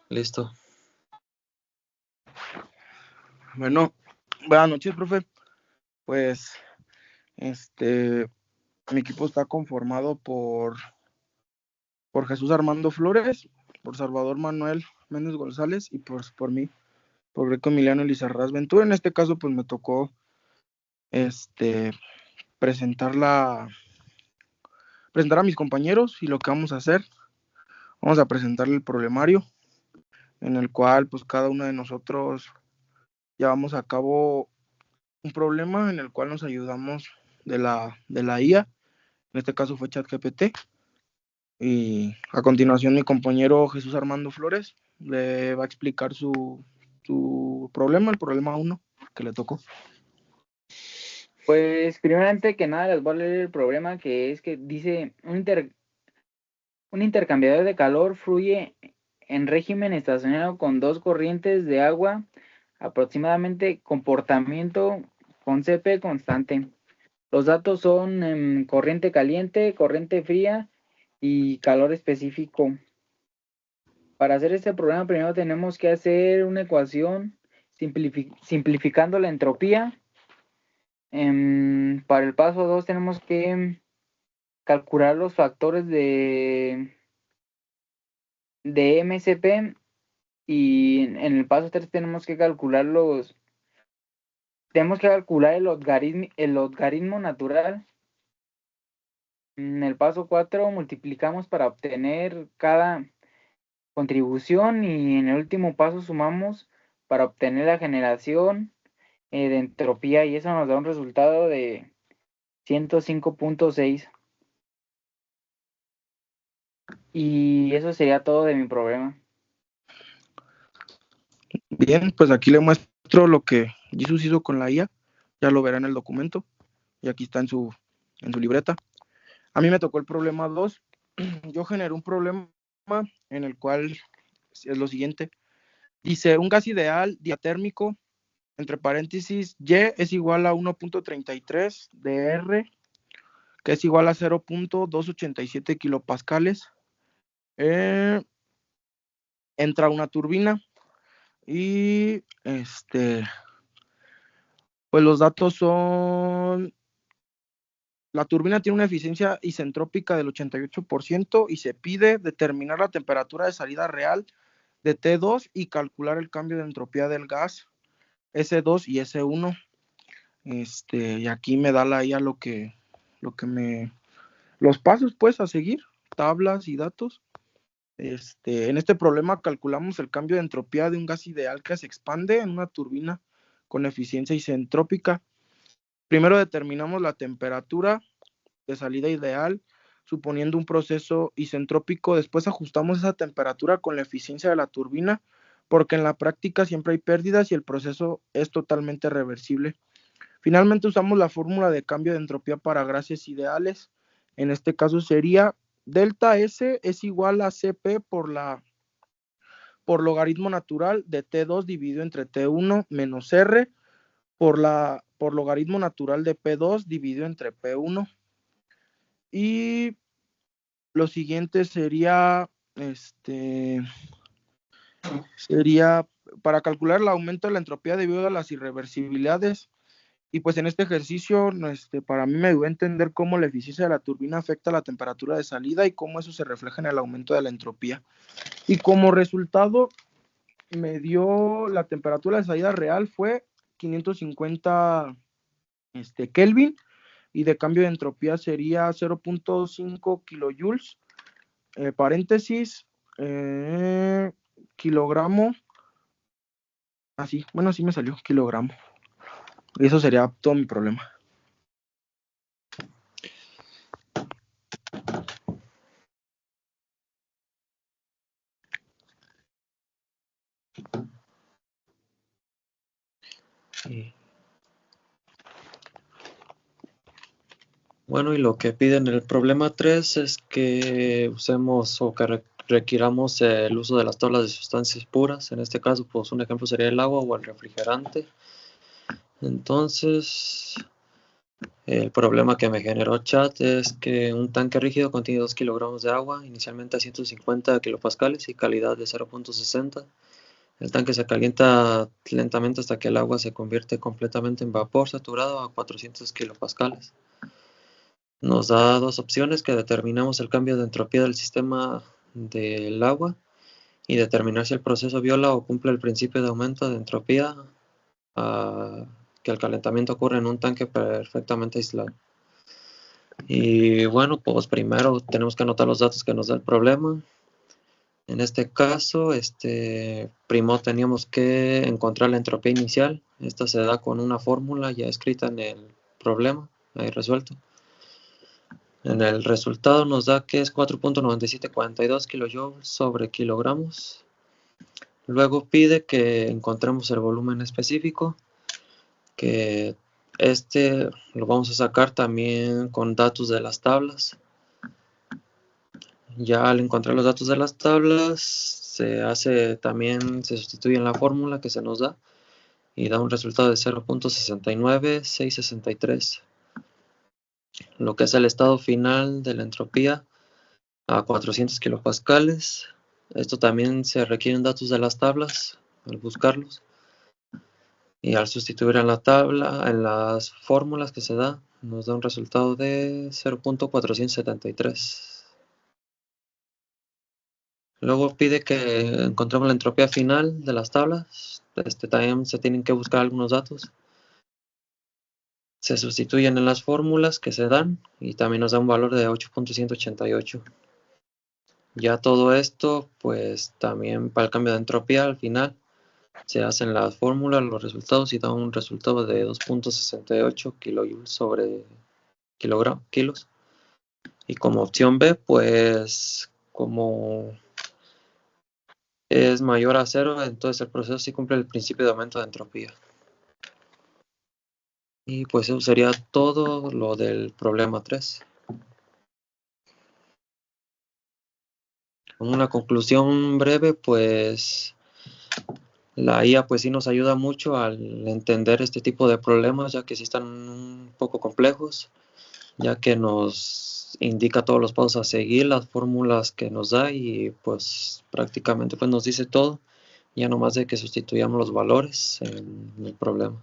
Listo. Bueno, buenas noches, profe. Pues, mi equipo está conformado por Jesús Armando Flores, por Salvador Manuel Méndez González y por mí, por Greco Emiliano Lizarraz Ventura. En este caso, pues me tocó, presentar presentar a mis compañeros y lo que vamos a hacer. Vamos a presentarle el problemario, en el cual, pues cada uno de nosotros llevamos a cabo un problema en el cual nos ayudamos de la IA. En este caso fue ChatGPT. Y a continuación mi compañero Jesús Armando Flores le va a explicar su problema, el problema 1 que le tocó. Pues primeramente que nada les voy a leer el problema, que es que dice un intercambiador de calor fluye en régimen estacionario con dos corrientes de agua, aproximadamente comportamiento con CP constante. Los datos son corriente caliente, corriente fría y calor específico. Para hacer este problema primero tenemos que hacer una ecuación simplificando la entropía. Para el paso 2 tenemos que calcular los factores de MCP, y en el paso 3 tenemos que calcular el logaritmo natural. En el paso 4 multiplicamos para obtener cada contribución, y en el último paso sumamos para obtener la generación de entropía, y eso nos da un resultado de 105.6. Y eso sería todo de mi problema. Bien, pues aquí le muestro lo que Jesús hizo con la IA. Ya lo verá en el documento. Y aquí está en su libreta. A mí me tocó el problema 2. Yo generé un problema en el cual es lo siguiente. Dice, un gas ideal diatérmico, entre paréntesis, Y es igual a 1.33 de R, que es igual a 0.287 kilopascales. Entra una turbina y pues los datos son, la turbina tiene una eficiencia isentrópica del 88% y se pide determinar la temperatura de salida real de T2 y calcular el cambio de entropía del gas S2 y S1. Y aquí me da la IA los pasos pues a seguir, tablas y datos. En este problema calculamos el cambio de entropía de un gas ideal que se expande en una turbina con eficiencia isentrópica. Primero determinamos la temperatura de salida ideal, suponiendo un proceso isentrópico. Después ajustamos esa temperatura con la eficiencia de la turbina, porque en la práctica siempre hay pérdidas y el proceso es totalmente reversible. Finalmente usamos la fórmula de cambio de entropía para gases ideales. En este caso sería delta S es igual a Cp por logaritmo natural de T2 dividido entre T1 menos R por logaritmo natural de P2 dividido entre P1. Y lo siguiente sería para calcular el aumento de la entropía debido a las irreversibilidades. Y pues en este ejercicio, para mí me dio a entender cómo la eficiencia de la turbina afecta la temperatura de salida y cómo eso se refleja en el aumento de la entropía. Y como resultado, me dio la temperatura de salida real fue 550 Kelvin, y de cambio de entropía sería 0.5 kilojoules, paréntesis, kilogramo, así, bueno, así me salió, kilogramo. Y eso sería todo mi problema. Bueno, y lo que pide en el problema 3 es que usemos o que requiramos el uso de las tablas de sustancias puras. En este caso, pues un ejemplo sería el agua o el refrigerante. Entonces, El problema que me generó chat es que un tanque rígido contiene 2 kilogramos de agua, inicialmente a 150 kilopascales y calidad de 0.60. El tanque se calienta lentamente hasta que el agua se convierte completamente en vapor saturado a 400 kilopascales. Nos da dos opciones: que determinamos el cambio de entropía del sistema del agua y determinar si el proceso viola o cumple el principio de aumento de entropía, que el calentamiento ocurre en un tanque perfectamente aislado. Y bueno, pues primero tenemos que anotar los datos que nos da el problema. En este caso, primero teníamos que encontrar la entropía inicial. Esta se da con una fórmula ya escrita en el problema, ahí resuelto. En el resultado nos da que es 4.9742 kilojoules sobre kilogramos. Luego pide que encontremos el volumen específico, que lo vamos a sacar también con datos de las tablas. Ya al encontrar los datos de las tablas, se sustituye en la fórmula que se nos da y da un resultado de 0.69663, lo que es el estado final de la entropía a 400 kilopascales. Esto también se requieren datos de las tablas al buscarlos, y al sustituir en la tabla, en las fórmulas que se da, nos da un resultado de 0.473. Luego pide que encontremos la entropía final de las tablas. También se tienen que buscar algunos datos. Se sustituyen en las fórmulas que se dan y también nos da un valor de 8.188. Ya todo esto, pues también para el cambio de entropía al final se hacen las fórmulas, los resultados, y da un resultado de 2.68 kilojoules sobre kilos. Y como opción B, pues como es mayor a 0, entonces el proceso sí cumple el principio de aumento de entropía. Y pues eso sería todo lo del problema 3. Como una conclusión breve, pues la IA pues sí nos ayuda mucho al entender este tipo de problemas, ya que sí están un poco complejos, ya que nos indica todos los pasos a seguir, las fórmulas que nos da, y pues prácticamente pues nos dice todo, ya nomás de que sustituyamos los valores en el problema.